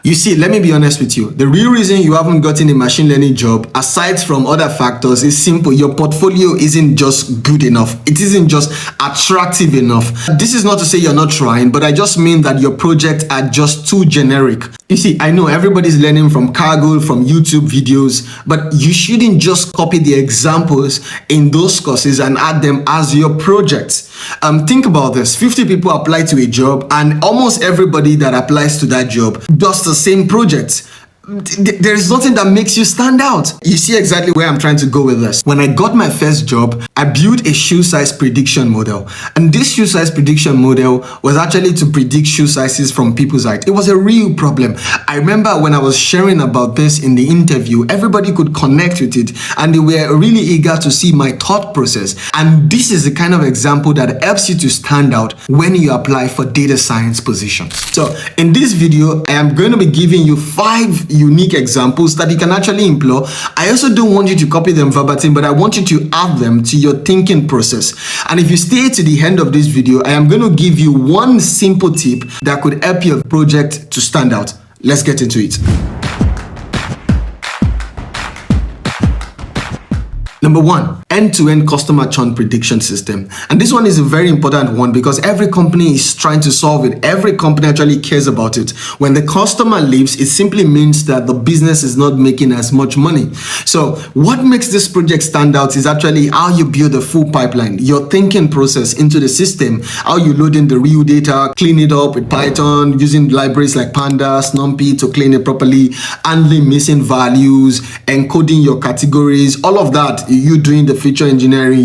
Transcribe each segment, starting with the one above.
You see, let me be honest with you. The real reason you haven't gotten a machine learning job, aside from other factors, is simple. Your portfolio isn't just good enough. It isn't just attractive enough. This is not to say you're not trying, but I just mean that your projects are just too generic. You see, I know everybody's learning from Kaggle, from YouTube videos, but you shouldn't just copy the examples in those courses and add them as your projects. Think about this. 50 people apply to a job, and almost everybody that applies to that job does the same project. There is nothing that makes you stand out. You see exactly where I'm trying to go with this. When I got my first job, I built a shoe size prediction model. And this shoe size prediction model was actually to predict shoe sizes from people's height. It was a real problem. I remember when I was sharing about this in the interview, everybody could connect with it, and they were really eager to see my thought process. And this is the kind of example that helps you to stand out when you apply for data science positions. So in this video, I am going to be giving you 5 unique examples that you can actually employ. I also don't want you to copy them verbatim, but I want you to add them to your thinking process. And if you stay to the end of this video, I am going to give you one simple tip that could help your project to stand out. Let's get into it. Number 1, end-to-end customer churn prediction system. And this one is a very important one because every company is trying to solve it. Every company actually cares about it. When the customer leaves, it simply means that the business is not making as much money. So what makes this project stand out is actually how you build a full pipeline, your thinking process into the system, how you load in the real data, clean it up with Python, using libraries like Pandas, NumPy to clean it properly, handling missing values, encoding your categories, all of that. You doing the feature engineering,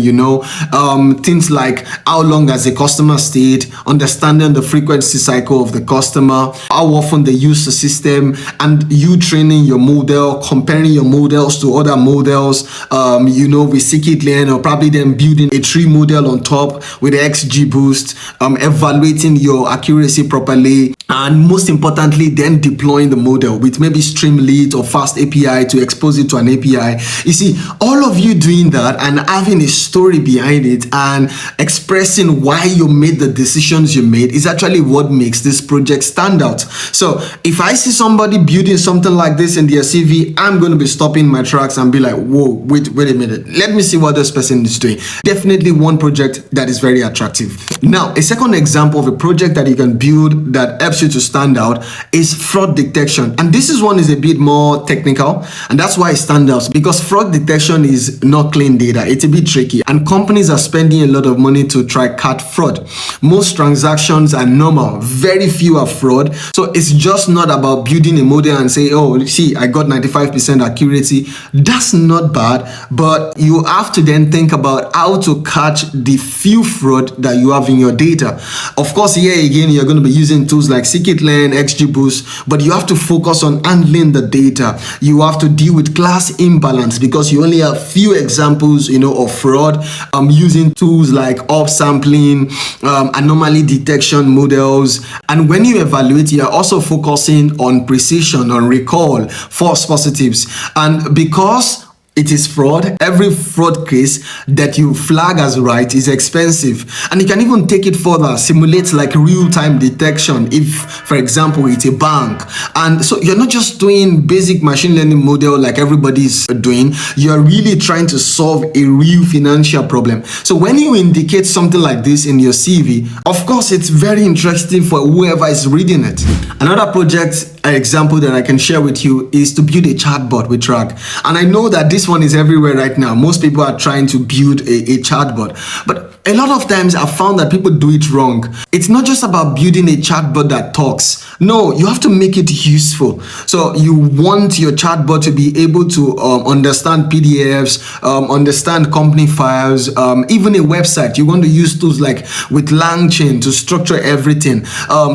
things like how long has the customer stayed, understanding the frequency cycle of the customer, how often they use the system, and you training your model, comparing your models to other models, with scikit-learn, or probably then building a tree model on top with XGBoost, evaluating your accuracy properly, and most importantly, then deploying the model with maybe Streamlit or Fast API to expose it to an API. You see, all of you doing that and having a story behind it and expressing why you made the decisions you made is actually what makes this project stand out. So if I see somebody building something like this in their CV, I'm going to be stopping my tracks and be like, whoa, wait a minute. Let me see what this person is doing. Definitely one project that is very attractive. Now, a second example of a project that you can build that helps you to stand out is fraud detection. And this one is a bit more technical, and that's why it stands out, because fraud detection is not clean data. It's a bit tricky, and companies are spending a lot of money to try catch fraud. Most transactions are normal, very few are fraud. So it's just not about building a model and say, oh, see, I got 95% accuracy. That's not bad, but you have to then think about how to catch the few fraud that you have in your data. Of course, here again, you're going to be using tools like scikit-learn, XGBoost, but you have to focus on handling the data. You have to deal with class imbalance because you only have few examples, of fraud. Using tools like upsampling, anomaly detection models. And when you evaluate, you're also focusing on precision, on recall, false positives. And because it is fraud, every fraud case that you flag as right is expensive. And you can even take it further, simulate like real-time detection if, for example, it's a bank. And so you're not just doing basic machine learning model like everybody's doing, you're really trying to solve a real financial problem. So when you indicate something like this in your CV, of course, it's very interesting for whoever is reading it. Another project example that I can share with you is to build a chatbot with RAG. And I know that this one is everywhere right now. Most people are trying to build a chatbot, but a lot of times I've found that people do it wrong. It's not just about building a chatbot that talks. No, you have to make it useful. So you want your chatbot to be able to understand PDFs, understand company files, even a website. You want to use tools like with LangChain to structure everything,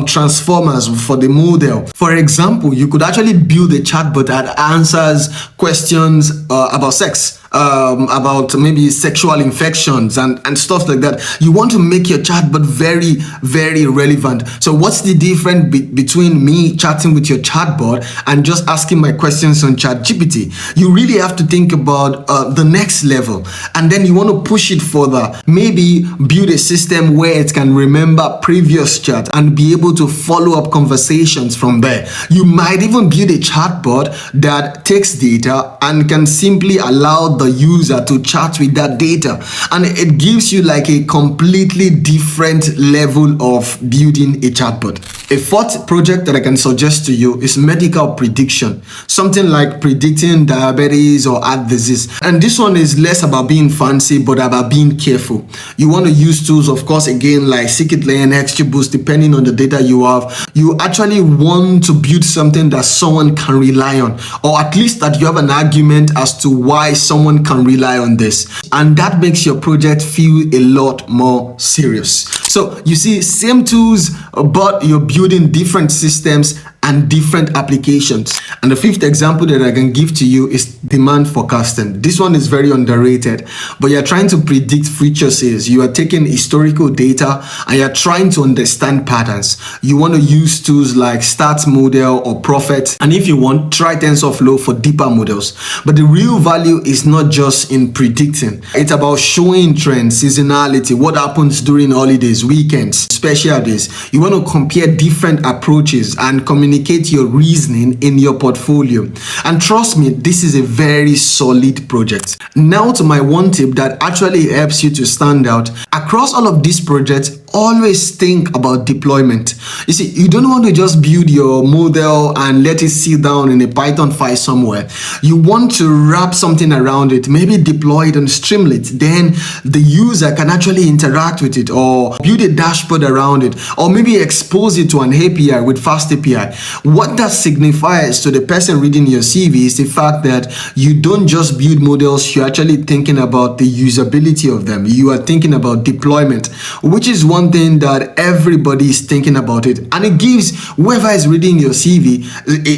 transformers for the model. For example, you could actually build a chatbot that answers questions about sex. about maybe sexual infections and stuff like that. You want to make your chatbot very, very relevant. So what's the difference between me chatting with your chatbot and just asking my questions on ChatGPT? You really have to think about the next level, and then you want to push it further. Maybe build a system where it can remember previous chat and be able to follow up conversations from there. You might even build a chatbot that takes data and can simply allow the user to chat with that data, and it gives you like a completely different level of building a chatbot. A fourth project that I can suggest to you is medical prediction, something like predicting diabetes or heart disease. And this one is less about being fancy but about being careful. You want to use tools, of course, again, like scikit-learn, XGBoost, depending on the data you have. You actually want to build something that someone can rely on, or at least that you have an argument as to why someone can rely on this, and that makes your project feel a lot more serious. So you see, same tools, but you're building different systems and different applications. And the fifth example that I can give to you is demand forecasting. This one is very underrated, but you're trying to predict future sales. You are taking historical data and you're trying to understand patterns. You want to use tools like Stats Model or Prophet, and if you want, try TensorFlow for deeper models. But the real value is not just in predicting. It's about showing trends, seasonality, what happens during holidays, weekends, special days. You want to compare different approaches and communicate your reasoning in your portfolio. And trust me, this is a very solid project. Now to my one tip that actually helps you to stand out. Across all of these projects, always think about deployment. You see, you don't want to just build your model and let it sit down in a Python file somewhere. You want to wrap something around it, maybe deploy it on Streamlit. Then the user can actually interact with it, or build a dashboard around it, or maybe expose it to an API with Fast API. What that signifies to the person reading your CV is the fact that you don't just build models, you're actually thinking about the usability of them. You are thinking about deployment, which is one thing that everybody is thinking about it, and it gives whoever is reading your CV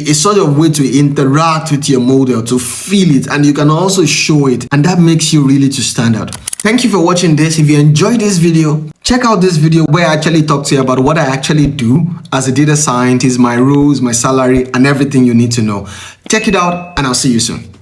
a sort of way to interact with your model, to feel it, and you can also show it, and that makes you really to stand out. Thank you for watching this. If you enjoyed this video, check out this video where I actually talk to you about what I actually do as a data scientist, my roles, my salary, and everything you need to know. Check it out, and I'll see you soon.